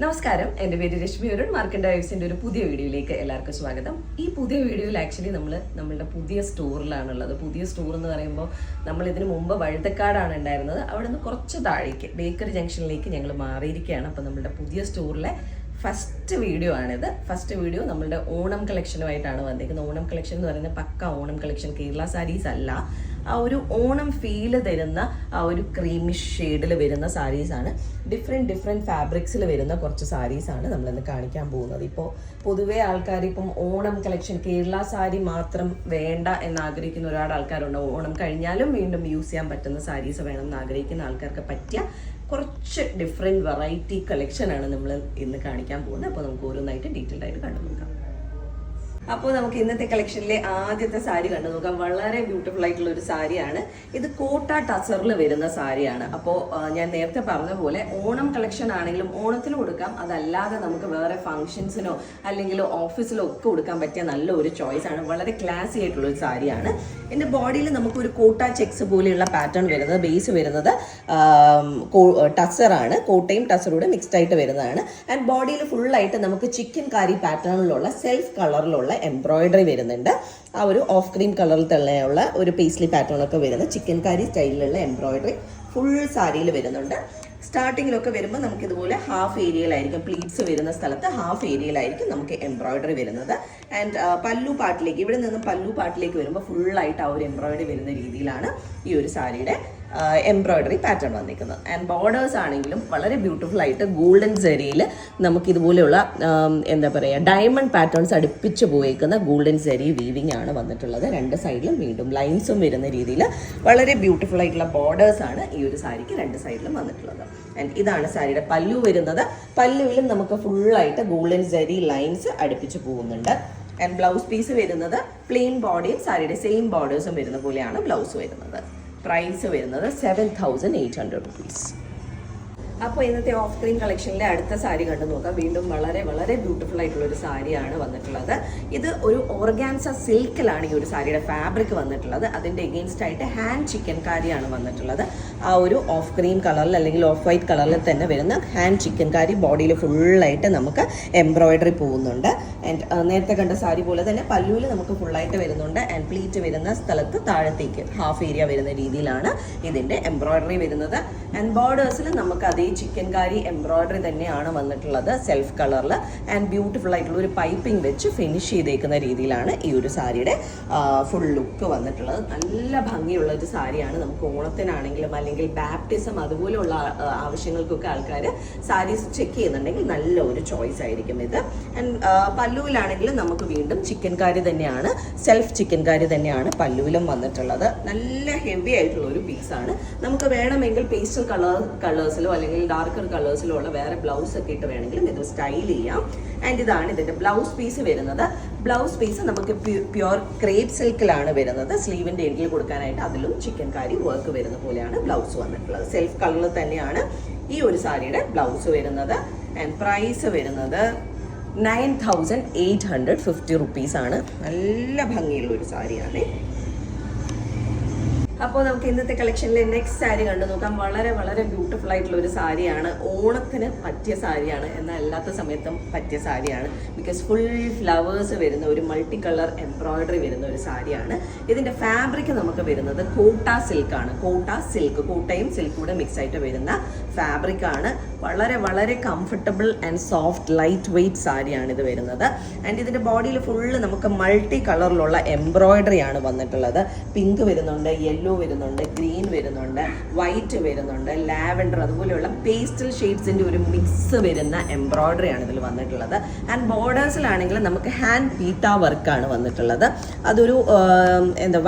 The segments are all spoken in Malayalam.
നമസ്കാരം, എൻ്റെ പേര് രശ്മി അരുൺ. മാർക്കൻഡ് വൈബ്സിൻ്റെ ഒരു പുതിയ വീഡിയോയിലേക്ക് എല്ലാവർക്കും സ്വാഗതം. ഈ പുതിയ വീഡിയോയിൽ ആക്ച്വലി നമ്മളുടെ പുതിയ സ്റ്റോറിലാണുള്ളത്. പുതിയ സ്റ്റോർ എന്ന് പറയുമ്പോൾ നമ്മൾ ഇതിന് മുമ്പ് വഴുതക്കാടാണ് ഉണ്ടായിരുന്നത്. അവിടെ നിന്ന് കുറച്ച് താഴേക്ക് ബേക്കറി ജംഗ്ഷനിലേക്ക് ഞങ്ങൾ മാറിയിരിക്കുകയാണ്. അപ്പോൾ നമ്മളുടെ പുതിയ സ്റ്റോറിലെ ഫസ്റ്റ് വീഡിയോ ആണിത്. ഫസ്റ്റ് വീഡിയോ നമ്മളുടെ ഓണം കളക്ഷനുമായിട്ടാണ് വന്നിരിക്കുന്നത്. ഓണം കളക്ഷൻ എന്ന് പറയുന്നത് പക്ക ഓണം കളക്ഷൻ, കേരള സാരീസ് അല്ല. ആ ഒരു ഓണം ഫീല് തരുന്ന ആ ഒരു ക്രീമിഷ് ഷെയ്ഡിൽ വരുന്ന സാരീസാണ്. ഡിഫറെൻറ്റ് ഫാബ്രിക്സിൽ വരുന്ന കുറച്ച് സാരീസാണ് നമ്മളിന്ന് കാണിക്കാൻ പോകുന്നത്. ഇപ്പോൾ പൊതുവേ ആൾക്കാർ ഇപ്പം ഓണം കളക്ഷൻ കേരള സാരി മാത്രം വേണ്ട എന്നാഗ്രഹിക്കുന്ന ഒരുപാട് ആൾക്കാരുണ്ട്. ഓണം കഴിഞ്ഞാലും വീണ്ടും യൂസ് ചെയ്യാൻ പറ്റുന്ന സാരീസ് വേണം എന്ന് ആഗ്രഹിക്കുന്ന ആൾക്കാർക്ക് പറ്റിയ കുറച്ച് ഡിഫറെൻറ്റ് വെറൈറ്റി കളക്ഷനാണ് നമ്മൾ ഇന്ന് കാണിക്കാൻ പോകുന്നത്. അപ്പോൾ നമുക്ക് ഓരോന്നായിട്ട് ഡീറ്റെയിൽഡ് ആയിട്ട് കണ്ടു നോക്കാം. അപ്പോൾ നമുക്ക് ഇന്നത്തെ കളക്ഷനിലെ ആദ്യത്തെ സാരി കണ്ടു നോക്കാം. വളരെ ബ്യൂട്ടിഫുൾ ആയിട്ടുള്ള ഒരു സാരിയാണ് ഇത്. കോട്ട ടസറിൽ വരുന്ന സാരിയാണ്. അപ്പോൾ ഞാൻ നേരത്തെ പറഞ്ഞ പോലെ ഓണം കളക്ഷൻ ആണെങ്കിലും ഓണത്തിന് കൊടുക്കാം, അതല്ലാതെ നമുക്ക് വേറെ ഫംഗ്ഷൻസിനോ അല്ലെങ്കിൽ ഓഫീസിലോ ഒക്കെ കൊടുക്കാൻ പറ്റിയ നല്ല ഒരു ചോയ്സ് ആണ്. വളരെ ക്ലാസി ആയിട്ടുള്ള ഒരു സാരിയാണ്. എൻ്റെ ബോഡിയിൽ നമുക്കൊരു കോട്ട ചെക്സ് പോലെയുള്ള പാറ്റേൺ വരുന്നത്, ബേസ് വരുന്നത് ടസറാണ്. കോട്ടയും ടസറൂടെ മിക്സ്ഡ് ആയിട്ട് വരുന്നതാണ്. ആൻഡ് ബോഡിയിൽ ഫുള്ളായിട്ട് നമുക്ക് ചിക്കൻ കാരി പാറ്റേണിലുള്ള സെൽഫ് കളറിലുള്ള എംബ്രോയിഡറി വരുന്നുണ്ട്. ആ ഒരു ഓഫ് ക്രീം കളറിൽ തന്നെയുള്ള ഒരു പേസ്ലി പാറ്റേൺ ഒക്കെ വരുന്ന ചിക്കൻ കാരി സ്റ്റൈലിലുള്ള എംബ്രോയിഡറി ഫുൾ സാരിയിൽ വരുന്നുണ്ട്. സ്റ്റാർട്ടിങ്ങിലൊക്കെ വരുമ്പോൾ നമുക്ക് ഇതുപോലെ ഹാഫ് ഏരിയയിലായിരിക്കും, പ്ലീറ്റ്സ് വരുന്ന സ്ഥലത്ത് ഹാഫ് ഏരിയയിലായിരിക്കും നമുക്ക് എംബ്രോയിഡറി വരുന്നത്. ആൻഡ് പല്ലു പാട്ടിലേക്ക്, ഇവിടെ നിന്ന് പല്ലു പാട്ടിലേക്ക് വരുമ്പോൾ ഫുള്ളായിട്ട് ആ ഒരു എംബ്രോയിഡറി വരുന്ന രീതിയിലാണ് ഈ ഒരു സാരിയുടെ എംബ്രോയിഡറി പാറ്റേൺ വന്നിരിക്കുന്നത്. ആൻഡ് ബോർഡേഴ്സ് ആണെങ്കിലും വളരെ ബ്യൂട്ടിഫുൾ ആയിട്ട് ഗോൾഡൻ സെറിയിൽ നമുക്ക് ഇതുപോലെയുള്ള എന്താ പറയുക ഡയമണ്ട് പാറ്റേൺസ് അടുപ്പിച്ച് പോയേക്കുന്ന ഗോൾഡൻ സെറി വീവിങ് ആണ് വന്നിട്ടുള്ളത്. രണ്ട് സൈഡിലും വീണ്ടും ലൈൻസും വരുന്ന രീതിയിൽ വളരെ ബ്യൂട്ടിഫുൾ ആയിട്ടുള്ള ബോർഡേഴ്സ് ആണ് ഈ ഒരു സാരിക്ക് രണ്ട് സൈഡിലും വന്നിട്ടുള്ളത്. ആൻഡ് ഇതാണ് സാരിയുടെ പല്ലു വരുന്നത്. പല്ലുവിലും നമുക്ക് ഫുള്ളായിട്ട് ഗോൾഡൻ സെറി ലൈൻസ് അടുപ്പിച്ച് പോകുന്നുണ്ട്. ആൻഡ് ബ്ലൗസ് പീസ് വരുന്നത് പ്ലെയിൻ ബോഡിയും സാരിയുടെ സെയിം ബോർഡേഴ്സും വരുന്ന പോലെയാണ് ബ്ലൗസ് വരുന്നത്. പ്രൈസ് വരുന്നത് 7,800 rupees. അപ്പോൾ ഇന്നത്തെ ഓഫ് സ്ക്രീൻ കളക്ഷനിലെ അടുത്ത സാരി കണ്ടു നോക്കാം. വീണ്ടും വളരെ വളരെ ബ്യൂട്ടിഫുൾ ആയിട്ടുള്ള ഒരു സാരിയാണ് വന്നിട്ടുള്ളത്. ഇത് ഒരു ഓർഗാൻസ സിൽക്കിലാണ് ഈ ഒരു സാരിയുടെ ഫാബ്രിക് വന്നിട്ടുള്ളത്. അതിൻ്റെ എഗെയിൻസ്റ്റ് ആയിട്ട് ഹാൻഡ് ചിക്കൻ കാരിയാണ് വന്നിട്ടുള്ളത്. ആ ഒരു ഓഫ് ക്രീം കളറിൽ അല്ലെങ്കിൽ ഓഫ് വൈറ്റ് കളറിൽ തന്നെ വരുന്ന ഹാൻഡ് ചിക്കൻ കാരി ബോഡിയിൽ ഫുള്ളായിട്ട് നമുക്ക് എംബ്രോയിഡറി പോകുന്നുണ്ട്. ആൻഡ് നേരത്തെ കണ്ട സാരി പോലെ തന്നെ പല്ലുവിൽ നമുക്ക് ഫുള്ളായിട്ട് വരുന്നുണ്ട്. ആൻഡ് പ്ലീറ്റ് വരുന്ന സ്ഥലത്ത് താഴത്തേക്ക് ഹാഫ് ഏരിയ വരുന്ന രീതിയിലാണ് ഇതിൻ്റെ എംബ്രോയിഡറി വരുന്നത്. ആൻഡ് ബോർഡേഴ്സിൽ നമുക്ക് അതേ ചിക്കൻ കാരി എംബ്രോയിഡറി തന്നെയാണ് വന്നിട്ടുള്ളത് സെൽഫ് കളറിൽ. ആൻഡ് ബ്യൂട്ടിഫുൾ ആയിട്ടുള്ള ഒരു പൈപ്പിംഗ് വെച്ച് ഫിനിഷ് ചെയ്തേക്കുന്ന രീതിയിലാണ് ഈ ഒരു സാരിയുടെ ഫുൾ ലുക്ക് വന്നിട്ടുള്ളത്. നല്ല ഭംഗിയുള്ള ഒരു സാരിയാണ്. നമുക്ക് ഓണത്തിനാണെങ്കിലും അല്ലെങ്കിൽ ബാപ്റ്റിസം അതുപോലെയുള്ള ആവശ്യങ്ങൾക്കൊക്കെ ആൾക്കാർ സാരീസ് ചെക്ക് ചെയ്യുന്നുണ്ടെങ്കിൽ നല്ല ഒരു ചോയ്സ് ആയിരിക്കും ഇത്. ആൻഡ് പല്ലുവിലാണെങ്കിലും നമുക്ക് വീണ്ടും ചിക്കൻ കാരി തന്നെയാണ്, സെൽഫ് ചിക്കൻ കാരി തന്നെയാണ് പല്ലുവിലും വന്നിട്ടുള്ളത്. നല്ല ഹെവി ആയിട്ടുള്ള ഒരു പീസാണ്. നമുക്ക് വേണമെങ്കിൽ പേസ്റ്റൽ കളേഴ്സിലോ അല്ലെങ്കിൽ ഡാർക്കർ കളേഴ്സിലോ ഉള്ള വേറെ ബ്ലൗസ് ഒക്കെ ഇട്ട് വേണമെങ്കിലും ഇത് സ്റ്റൈൽ ചെയ്യാം. ആൻഡ് ഇതാണ് ഇതിൻ്റെ ബ്ലൗസ് പീസ് വരുന്നത്. ബ്ലൗസ് പീസ് നമുക്ക് പ്യുവർ ക്രേപ്പ് സിൽക്കിലാണ് വരുന്നത്. സ്ലീവിൻ്റെ എൻഡിൽ കൊടുക്കാനായിട്ട് അതിലും ചിക്കൻ കാരി വർക്ക് വരുന്ന പോലെയാണ് ബ്ലൗസ് വന്നിട്ടുള്ളത്. സെൽഫ് കളറിൽ തന്നെയാണ് ഈ ഒരു സാരിയുടെ ബ്ലൗസ് വരുന്നത്. ആൻഡ് പ്രൈസ് വരുന്നത് 9,850 rupees ആണ്. നല്ല ഭംഗിയുള്ള ഒരു സാരിയാണ്. അപ്പോൾ നമുക്ക് ഇന്നത്തെ കളക്ഷനിലെ നെക്സ്റ്റ് സാരി കണ്ടു നോക്കാം. വളരെ വളരെ ബ്യൂട്ടിഫുൾ ആയിട്ടുള്ള ഒരു സാരിയാണ്. ഓണത്തിന് പറ്റിയ സാരിയാണ്, എന്നാൽ അല്ലാത്ത സമയത്തും പറ്റിയ സാരിയാണ്. ബിക്കോസ് ഫുൾ ഫ്ലവേഴ്സ് വരുന്ന ഒരു മൾട്ടി കളർ എംബ്രോയിഡറി വരുന്ന ഒരു സാരിയാണ്. ഇതിൻ്റെ ഫാബ്രിക് നമുക്ക് വരുന്നത് കോട്ട സിൽക്കാണ്. കോട്ട സിൽക്ക്, കോട്ടയും സിൽക്കും കൂടെ മിക്സ് ആയിട്ട് വരുന്ന ഫാബ്രിക്കാണ്. വളരെ വളരെ comfortable and soft lightweight സാരിയാണ് ഇത് വരുന്നത്. ആൻഡ് ഇതിൻ്റെ ബോഡിയിൽ ഫുള്ള് നമുക്ക് മൾട്ടി കളറിലുള്ള എംബ്രോയിഡറി ആണ് വന്നിട്ടുള്ളത്. പിങ്ക് വരുന്നുണ്ട്, യെല്ലോ വരുന്നുണ്ട്, ഗ്രീൻ വരുന്നുണ്ട്, വൈറ്റ് വരുന്നുണ്ട്, ലാവൻഡർ, അതുപോലെയുള്ള പേസ്റ്റൽ ഷെയ്ഡ്സിൻ്റെ ഒരു മിക്സ് വരുന്ന എംബ്രോയിഡറി ആണ് ഇതിൽ വന്നിട്ടുള്ളത്. ആൻഡ് ബോർഡേഴ്സിലാണെങ്കിൽ നമുക്ക് ഹാൻഡ് പീറ്റ വർക്കാണ് വന്നിട്ടുള്ളത്. അതൊരു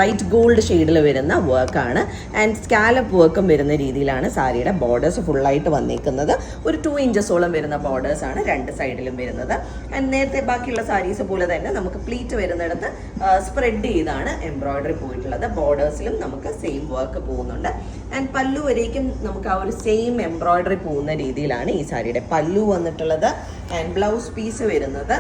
വൈറ്റ് ഗോൾഡ് ഷെയ്ഡിൽ വരുന്ന വർക്കാണ്. ആൻഡ് സ്കാലപ്പ് വർക്കും വരുന്ന രീതിയിലാണ് സാരിയുടെ ബോർഡേഴ്സ് ഫുള്ളായിട്ട് വന്നിരിക്കുന്നത്. ഒരു 2 ഇഞ്ചസോളം വരുന്ന ബോർഡേഴ്സാണ് രണ്ട് സൈഡിലും വരുന്നത്. ആൻഡ് നേരത്തെ ബാക്കിയുള്ള സാരീസ് പോലെ തന്നെ നമുക്ക് പ്ലീറ്റ് വരുന്നിടത്ത് സ്പ്രെഡ് ചെയ്താണ് എംബ്രോയിഡറി പോയിട്ടുള്ളത്. ബോർഡേഴ്സിലും നമുക്ക് സെയിം വർക്ക് പോകുന്നുണ്ട്. ആൻഡ് പല്ലു വരേക്കും നമുക്ക് ആ ഒരു സെയിം എംബ്രോയിഡറി പോകുന്ന രീതിയിലാണ് ഈ സാരിയുടെ പല്ലു വന്നിട്ടുള്ളത്. ആൻഡ് ബ്ലൗസ് പീസ് വരുന്നത്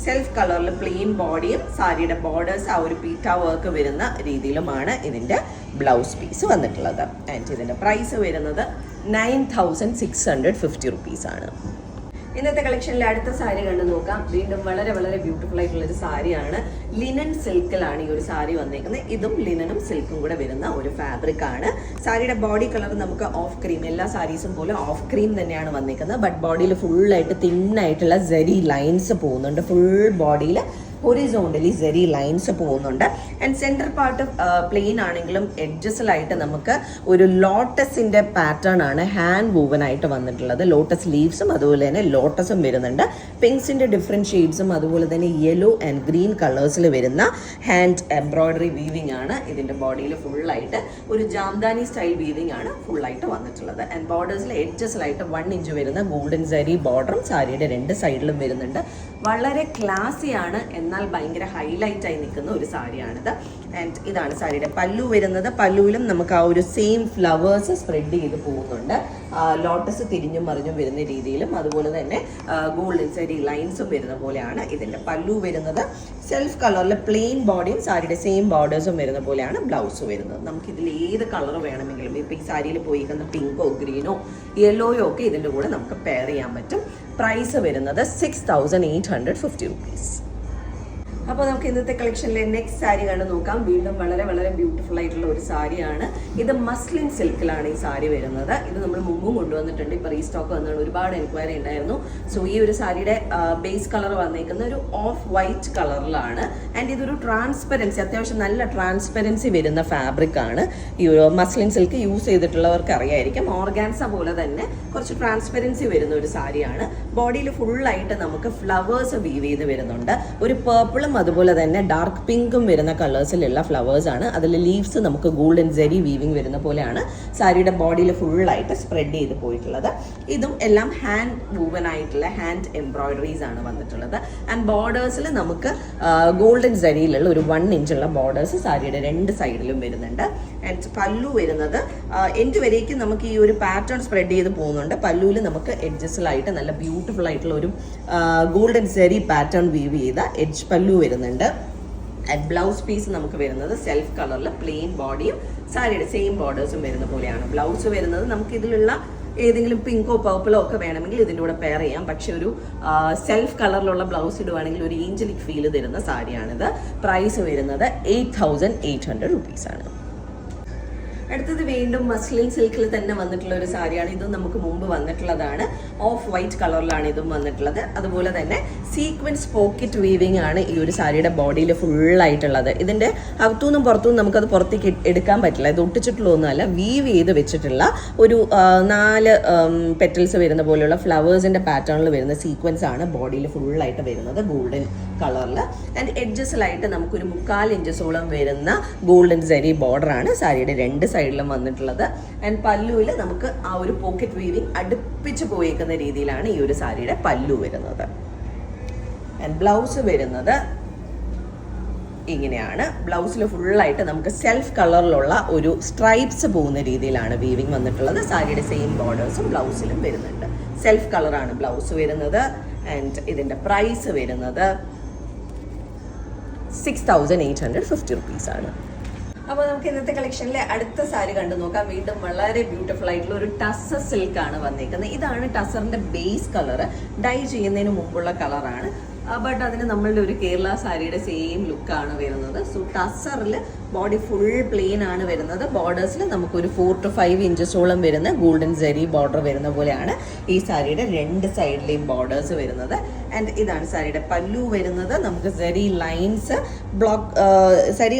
സെൽഫ് കളറിൽ പ്ലെയിൻ ബോഡിയും സാരിയുടെ ബോർഡേഴ്സ് ആ ഒരു പീറ്റ വർക്ക് വരുന്ന രീതിയിലുമാണ് ഇതിൻ്റെ ബ്ലൗസ് പീസ് വന്നിട്ടുള്ളത്. ആൻഡ് ഇതിൻ്റെ പ്രൈസ് വരുന്നത് 9,650 rupees ആണ്. ഇന്നത്തെ കളക്ഷനിലെ അടുത്ത സാരി കണ്ടു നോക്കാം. വീണ്ടും വളരെ വളരെ ബ്യൂട്ടിഫുൾ ആയിട്ടുള്ള ഒരു സാരിയാണ്. ലിനൻ സിൽക്കിലാണ് ഈ ഒരു സാരി വന്നേക്കുന്നത്. ഇതും ലിനനും സിൽക്കും കൂടെ വരുന്ന ഒരു ഫാബ്രിക് ആണ്. സാരിയുടെ ബോഡി കളർ നമുക്ക് ഓഫ് ക്രീം, എല്ലാ സാരീസും പോലെ ഓഫ് ക്രീം തന്നെയാണ് വന്നേക്കുന്നത്. ബട്ട് ബോഡിയിൽ ഫുള്ളായിട്ട് തിന്നായിട്ടുള്ള സെരി ലൈൻസ് പോകുന്നുണ്ട്. ഫുൾ ബോഡിയിൽ ഹൊറിസോണ്ടലി സെരി ലൈൻസ് പോകുന്നുണ്ട്. ആൻഡ് സെൻറ്റർ പാർട്ട് പ്ലെയിൻ ആണെങ്കിലും എഡ്ജസിലായിട്ട് നമുക്ക് ഒരു ലോട്ടസിൻ്റെ പാറ്റേൺ ആണ് ഹാൻഡ് വൂവൻ ആയിട്ട് വന്നിട്ടുള്ളത്. ലോട്ടസ് ലീവ്സും അതുപോലെ തന്നെ ലോട്ടസും വരുന്നുണ്ട്. പിങ്ക്സിൻ്റെ ഡിഫറെൻറ്റ് ഷെയ്ഡ്സും അതുപോലെ തന്നെ യെല്ലോ ആൻഡ് ഗ്രീൻ കളേഴ്സിൽ വരുന്ന ഹാൻഡ് എംബ്രോയ്ഡറി വീവിംഗ് ആണ്. ഇതിൻ്റെ ബോഡിയിൽ ഫുള്ളായിട്ട് ഒരു ജാംദാനി സ്റ്റൈൽ വീവിംഗ് ആണ് ഫുള്ളായിട്ട് വന്നിട്ടുള്ളത്. ആൻഡ് ബോർഡേഴ്സിൽ എഡ്ജസിലായിട്ട് 1 ഇഞ്ച് വരുന്ന ഗോൾഡൻ സെരി ബോർഡറും സാരിയുടെ 2 സൈഡിലും വരുന്നുണ്ട്. വളരെ ക്ലാസിയാണ്, എന്നാൽ ഭയങ്കര ഹൈലൈറ്റ് ആയി നിൽക്കുന്ന ഒരു സാരിയാണിത്. ആൻഡ് ഇതാണ് സാരിയുടെ പല്ലു വരുന്നത്. പല്ലുവിലും നമുക്ക് ആ ഒരു സെയിം ഫ്ലവേഴ്സ് സ്പ്രെഡ് ചെയ്ത് പോകുന്നുണ്ട്. ലോട്ടസ് തിരിഞ്ഞും മറിഞ്ഞും വരുന്ന രീതിയിലും അതുപോലെ തന്നെ ഗോൾഡൻ സെരി ലൈൻസും വരുന്ന പോലെയാണ് ഇതിൻ്റെ പല്ലു വരുന്നത്. സെൽഫ് കളറിൽ പ്ലെയിൻ ബോഡിയും സാരിയുടെ സെയിം ബോർഡേഴ്സും വരുന്ന പോലെയാണ് ബ്ലൗസ് വരുന്നത്. നമുക്കിതിൽ ഏത് കളർ വേണമെങ്കിലും, ഇപ്പോൾ ഈ സാരിയിൽ പോയിരിക്കുന്ന പിങ്കോ ഗ്രീനോ യെല്ലോയോ ഒക്കെ ഇതിൻ്റെ കൂടെ നമുക്ക് പെയർ ചെയ്യാൻ പറ്റും. പ്രൈസ് വരുന്നത് 6,850 rupees. അപ്പോൾ നമുക്ക് ഇന്നത്തെ കളക്ഷനിലെ നെക്സ്റ്റ് സാരി കണ്ട് നോക്കാം. വീണ്ടും വളരെ വളരെ ബ്യൂട്ടിഫുൾ ആയിട്ടുള്ള ഒരു സാരിയാണ്. ഇത് മസ്ലിൻ സിൽക്കിലാണ് ഈ സാരി വരുന്നത്. ഇത് നമ്മൾ മുമ്പും കൊണ്ടുവന്നിട്ടുണ്ട്. ഇപ്പോൾ റീസ്റ്റോക്ക് വന്നാണ്, ഒരുപാട് എൻക്വയറി ഉണ്ടായിരുന്നു. സോ ഈ ഒരു സാരിയുടെ ബേസ് കളർ വന്നേക്കുന്ന ഒരു ഓഫ് വൈറ്റ് കളറിലാണ്. ആൻഡ് ഇതൊരു ട്രാൻസ്പെറൻസി, അത്യാവശ്യം നല്ല ട്രാൻസ്പെറൻസി വരുന്ന ഫാബ്രിക് ആണ്. ഈ ഒരു മസ്ലിൻ സിൽക്ക് യൂസ് ചെയ്തിട്ടുള്ളവർക്ക് അറിയായിരിക്കും. ഓർഗാൻസ പോലെ തന്നെ കുറച്ച് ട്രാൻസ്പെറൻസി വരുന്ന ഒരു സാരിയാണ്. ബോഡിയിൽ ഫുള്ളായിട്ട് നമുക്ക് ഫ്ലവേഴ്സ് വീവ് ചെയ്ത് വരുന്നുണ്ട്. ഒരു പേർപ്പിളും അതുപോലെ തന്നെ ഡാർക്ക് പിങ്കും വരുന്ന കളേഴ്സിലുള്ള ഫ്ലവേഴ്സ് ആണ്. അതിൽ ലീവ്സ് നമുക്ക് ഗോൾഡൻ സെരി വീവിംഗ് വരുന്ന പോലെയാണ് സാരിയുടെ ബോഡിയിൽ ഫുള്ളായിട്ട് സ്പ്രെഡ് ചെയ്ത് പോയിട്ടുള്ളത്. ഇതും എല്ലാം ഹാൻഡ് വൂവൻ ആയിട്ടുള്ള ഹാൻഡ് എംബ്രോയിഡറീസ് ആണ് വന്നിട്ടുള്ളത്. ആൻഡ് ബോർഡേഴ്സിൽ നമുക്ക് ഗോൾഡൻ സെരിയിലുള്ള ഒരു 1 ഇഞ്ചുള്ള ബോർഡേഴ്സ് സാരിയുടെ 2 സൈഡിലും വരുന്നുണ്ട്. ആൻഡ് പല്ലു വരുന്നത് എൻഡ് വരേക്കും നമുക്ക് ഈ ഒരു പാറ്റേൺ സ്പ്രെഡ് ചെയ്ത് പോകുന്നുണ്ട്. പല്ലുവിൽ നമുക്ക് എഡ്ജസിലായിട്ട് നല്ല ബ്യൂട്ടിഫുൾ ആയിട്ടുള്ള ഒരു ഗോൾഡൻ സെരി പാറ്റേൺ വീവ് ചെയ്ത എഡ്ജ് പല്ലു വരുന്നുണ്ട്. ആൻഡ് ബ്ലൗസ് പീസ് നമുക്ക് വരുന്നത് സെൽഫ് കളറിൽ പ്ലെയിൻ ബോഡിയും സാരിയുടെ സെയിം ബോർഡേഴ്സും വരുന്ന പോലെയാണ് ബ്ലൗസ് വരുന്നത്. നമുക്ക് ഇതിലുള്ള ഏതെങ്കിലും പിങ്കോ പർപ്പിളോ ഒക്കെ വേണമെങ്കിൽ ഇതിൻ്റെ കൂടെ പെയർ ചെയ്യാം. പക്ഷെ ഒരു സെൽഫ് കളറിലുള്ള ബ്ലൗസ് ഇടുവാണെങ്കിൽ ഒരു ഏഞ്ചലിക് ഫീൽ തരുന്ന സാരിയാണിത്. പ്രൈസ് വരുന്നത് 8,800 rupees ആണ്. അടുത്തത് വീണ്ടും മസ്ലിൻ സിൽക്കിൽ തന്നെ വന്നിട്ടുള്ള ഒരു സാരിയാണ്. ഇതും നമുക്ക് മുമ്പ് വന്നിട്ടുള്ളതാണ്. ഓഫ് വൈറ്റ് കളറിലാണ് ഇതും വന്നിട്ടുള്ളത്. അതുപോലെ തന്നെ സീക്വൻസ് പോക്കറ്റ് വീവിംഗ് ആണ് ഈ ഒരു സാരിയുടെ ബോഡിയിൽ ഫുള്ളായിട്ടുള്ളത്. ഇതിൻ്റെ അകത്തുനിന്നും പുറത്തുനിന്നും നമുക്കത് പുറത്തേക്ക് എടുക്കാൻ പറ്റില്ല. ഇത് ഒട്ടിച്ചിട്ടുള്ളതൊന്നുമല്ല, വീവ് ചെയ്ത് വെച്ചിട്ടുള്ള ഒരു 4 പെറ്റൽസ് വരുന്ന പോലെയുള്ള ഫ്ലവേഴ്സിൻ്റെ പാറ്റേണിൽ വരുന്ന സീക്വൻസ് ആണ് ബോഡിയിൽ ഫുള്ളായിട്ട് വരുന്നത് ഗോൾഡൻ കളറിൽ. ആൻഡ് എഡ്ജസിലായിട്ട് നമുക്കൊരു 3/4 ഇഞ്ചസോളം വരുന്ന ഗോൾഡൻ സെരി ബോർഡറാണ് സാരിയുടെ 2 സൈഡിലും വന്നിട്ടുള്ളത്. ആൻഡ് പല്ലുവിൽ നമുക്ക് ആ ഒരു പോക്കറ്റ് വീവിംഗ് അടുപ്പിച്ച് പോയേക്കുന്ന രീതിയിലാണ് ഈ ഒരു സാരിയുടെ പല്ലു വരുന്നത്. ആൻഡ് ബ്ലൗസ് വരുന്നത് ഇങ്ങനെയാണ്. ബ്ലൗസിൽ ഫുള്ളായിട്ട് നമുക്ക് സെൽഫ് കളറിലുള്ള ഒരു സ്ട്രൈപ്സ് പോകുന്ന രീതിയിലാണ് വീവിംഗ് വന്നിട്ടുള്ളത്. സാരിയുടെ സെയിം ബോർഡേഴ്സും ബ്ലൗസിലും വരുന്നുണ്ട്. സെൽഫ് കളറാണ് ബ്ലൗസ് വരുന്നത്. ആൻഡ് ഇതിൻ്റെ പ്രൈസ് വരുന്നത് 6,850 rupees ആണ്. അപ്പോൾ നമുക്ക് ഇന്നത്തെ കളക്ഷനിലെ അടുത്ത സാരി കണ്ടു നോക്കാം. വീണ്ടും വളരെ ബ്യൂട്ടിഫുൾ ആയിട്ടുള്ള ഒരു ടസർ സിൽക്ക് ആണ് വന്നിരിക്കുന്നത്. ഇതാണ് ടസറിന്റെ ബേസ് കളർ. ഡൈ ചെയ്യുന്നതിന് മുമ്പുള്ള കളറാണ്. ബട്ട് അതിന് നമ്മളുടെ ഒരു കേരള സാരിയുടെ സെയിം ലുക്കാണ് വരുന്നത്. സോ ടസറിൽ ബോഡി ഫുൾ പ്ലെയിൻ ആണ് വരുന്നത്. ബോർഡേഴ്സിൽ നമുക്കൊരു 4 to 5 ഇഞ്ചസോളം വരുന്ന ഗോൾഡൻ സെരി ബോർഡർ വരുന്ന പോലെയാണ് ഈ സാരിയുടെ 2 സൈഡിലെയും ബോർഡേഴ്സ് വരുന്നത്. ആൻഡ് ഇതാണ് സാരിയുടെ പല്ലു വരുന്നത്. നമുക്ക് സെരി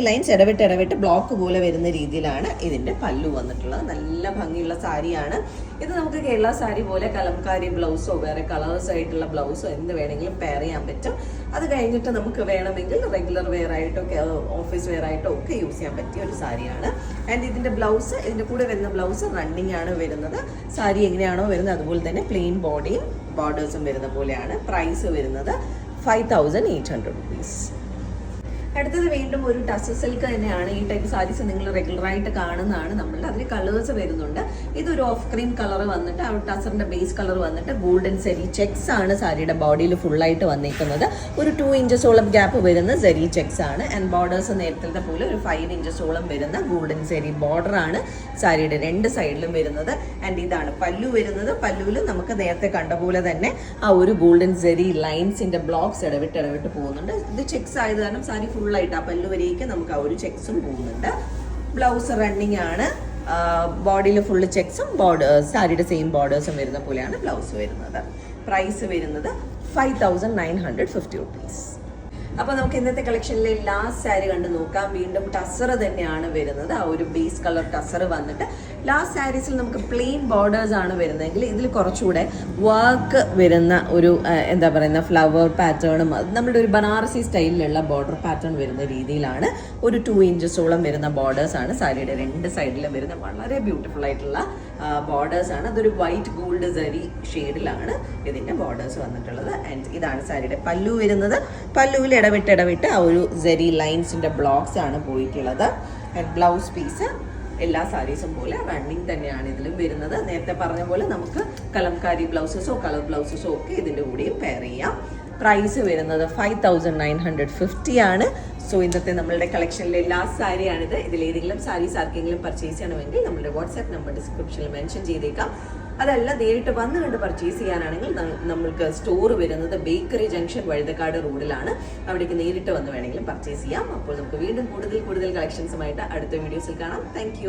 ലൈൻസ് ഇടവിട്ട് ബ്ലോക്ക് പോലെ വരുന്ന രീതിയിലാണ് ഇതിൻ്റെ പല്ലു വന്നിട്ടുള്ളത്. നല്ല ഭംഗിയുള്ള സാരിയാണ് ഇത്. നമുക്ക് കേരള സാരി പോലെ കലംകാരി ബ്ലൗസോ വേറെ കളേഴ്സ് ആയിട്ടുള്ള ബ്ലൗസോ എന്ത് വേണമെങ്കിലും പെയർ ചെയ്യാൻ പറ്റും. അത് കഴിഞ്ഞിട്ട് നമുക്ക് വേണമെങ്കിൽ റെഗുലർ വെയർ ആയിട്ടോ ഓഫീസ് വെയർ ആയിട്ടോ ഒക്കെ യൂസ് ചെയ്യാൻ പറ്റിയ ഒരു സാരിയാണ്. ആൻഡ് ഇതിൻ്റെ ബ്ലൗസ്, ഇതിൻ്റെ കൂടെ വരുന്ന ബ്ലൗസ് റണ്ണിങ് ആണ് വരുന്നത്. സാരി എങ്ങനെയാണോ വരുന്നത് അതുപോലെ തന്നെ പ്ലെയിൻ ബോഡിയും ബോർഡേഴ്സും വരുന്ന പോലെയാണ്. പ്രൈസ് വരുന്നത് 5,800 rupees. അടുത്തത് വീണ്ടും ഒരു ടസർ സിൽക്ക് തന്നെയാണ്. ഈ ടൈപ്പ് സാരീസ് നിങ്ങൾ റെഗുലറായിട്ട് കാണുന്നതാണ് നമ്മളുടെ. അതിൽ കളേഴ്സ് വരുന്നുണ്ട്. ഇതൊരു ഓഫ് ക്രീം കളർ വന്നിട്ട് ആ ടസറിന്റെ ബേസ് കളർ വന്നിട്ട് ഗോൾഡൻ സെരി ചെക്സ് ആണ് സാരിയുടെ ബോഡിയിൽ ഫുള്ളായിട്ട് വന്നിരിക്കുന്നത്. ഒരു 2 ഇഞ്ചസോളം ഗ്യാപ്പ് വരുന്ന സെരി ചെക്സ് ആണ്. ആൻഡ് ബോർഡേഴ്സ് നേരത്തെ പോലെ ഒരു 5 ഇഞ്ചസോളം വരുന്ന ഗോൾഡൻ സെരി ബോർഡർ ആണ് സാരിയുടെ 2 സൈഡിലും വരുന്നത്. ആൻഡ് ഇതാണ് പല്ലു വരുന്നത്. പല്ലുവിൽ നമുക്ക് നേരത്തെ കണ്ട പോലെ തന്നെ ആ ഒരു ഗോൾഡൻ സെരി ലൈൻസിന്റെ ബ്ലോക്സ് ഇടവിട്ട് പോകുന്നുണ്ട്. ഇത് ചെക്സ് ആയത് കാരണം സാരി ഫുള്ളായിട്ട് ആ പല്ലു വരേക്ക് നമുക്ക് ആ ഒരു ചെക്സും പോകുന്നുണ്ട്. ബ്ലൗസ് റണ്ണിങ് ആണ്. ബോഡിയിൽ ഫുള്ള് ചെക്സും സാരിയുടെ സെയിം ബോർഡേഴ്സും വരുന്ന പോലെയാണ് ബ്ലൗസ് വരുന്നത്. പ്രൈസ് വരുന്നത് 5950 rupees. അപ്പോൾ നമുക്ക് ഇന്നത്തെ കളക്ഷനിലെ ലാസ്റ്റ് സാരി കണ്ട് നോക്കാം. വീണ്ടും ടസർ തന്നെയാണ് വരുന്നത്. ആ ഒരു ബേസ് കളർ ടസർ വന്നിട്ട് ലാസ്റ്റ് സാരീസിൽ നമുക്ക് പ്ലെയിൻ ബോർഡേഴ്സ് ആണ് വരുന്നതെങ്കിൽ ഇതിൽ കുറച്ചുകൂടെ വർക്ക് വരുന്ന ഒരു എന്താ പറയുന്ന ഫ്ലവർ പാറ്റേണും നമ്മുടെ ഒരു ബനാറസി സ്റ്റൈലിലുള്ള ബോർഡർ പാറ്റേൺ വരുന്ന രീതിയിലാണ്. ഒരു 2 ഇഞ്ചസോളം വരുന്ന ബോർഡേഴ്സ് ആണ് സാരിയുടെ 2 സൈഡിലും വരുന്ന വളരെ ബ്യൂട്ടിഫുൾ ആയിട്ടുള്ള ബോർഡേഴ്സ് ആണ്. അതൊരു വൈറ്റ് ഗോൾഡ് സരി ഷെയ്ഡിലാണ് ഇതിൻ്റെ ബോർഡേഴ്സ് വന്നിട്ടുള്ളത്. ആൻഡ് ഇതാണ് സാരിയുടെ പല്ലു വരുന്നത്. പല്ലുവിൽ ഇടവിട്ട് ആ ഒരു സരി ലൈൻസിൻ്റെ ബ്ലോക്സ് ആണ് പോയിട്ടുള്ളത്. ആൻഡ് ബ്ലൗസ് പീസ് എല്ലാ സാരീസും പോലെ റണ്ണിങ് തന്നെയാണ് ഇതിലും വരുന്നത്. നേരത്തെ പറഞ്ഞ പോലെ നമുക്ക് കലംകാരി ബ്ലൗസസോ കളർ ബ്ലൗസസോ ഒക്കെ ഇതിൻ്റെ കൂടെയും പെയർ ചെയ്യാം. പ്രൈസ് വരുന്നത് 5950 ആണ്. സോ ഇന്നത്തെ നമ്മളുടെ കളക്ഷനിലെ ലാസ്റ്റ് സാരിയാണിത്. ഇതിലേതെങ്കിലും സാരീസ് ആർക്കെങ്കിലും പർച്ചേസ് ചെയ്യണമെങ്കിൽ നമ്മുടെ വാട്സാപ്പ് നമ്പർ ഡിസ്ക്രിപ്ഷനിൽ മെൻഷൻ ചെയ്തേക്കാം. അതല്ല നേരിട്ട് വന്ന് കണ്ട് പർച്ചേസ് ചെയ്യാനാണെങ്കിൽ നമ്മൾക്ക് സ്റ്റോർ വരുന്നത് ബേക്കറി ജംഗ്ഷൻ വഴുതക്കാട് റോഡിലാണ്. അവിടേക്ക് നേരിട്ട് വന്ന് വേണമെങ്കിലും പർച്ചേസ് ചെയ്യാം. അപ്പോൾ നമുക്ക് വീണ്ടും കൂടുതൽ കളക്ഷൻസുമായിട്ട് അടുത്ത വീഡിയോസിൽ കാണാം. താങ്ക്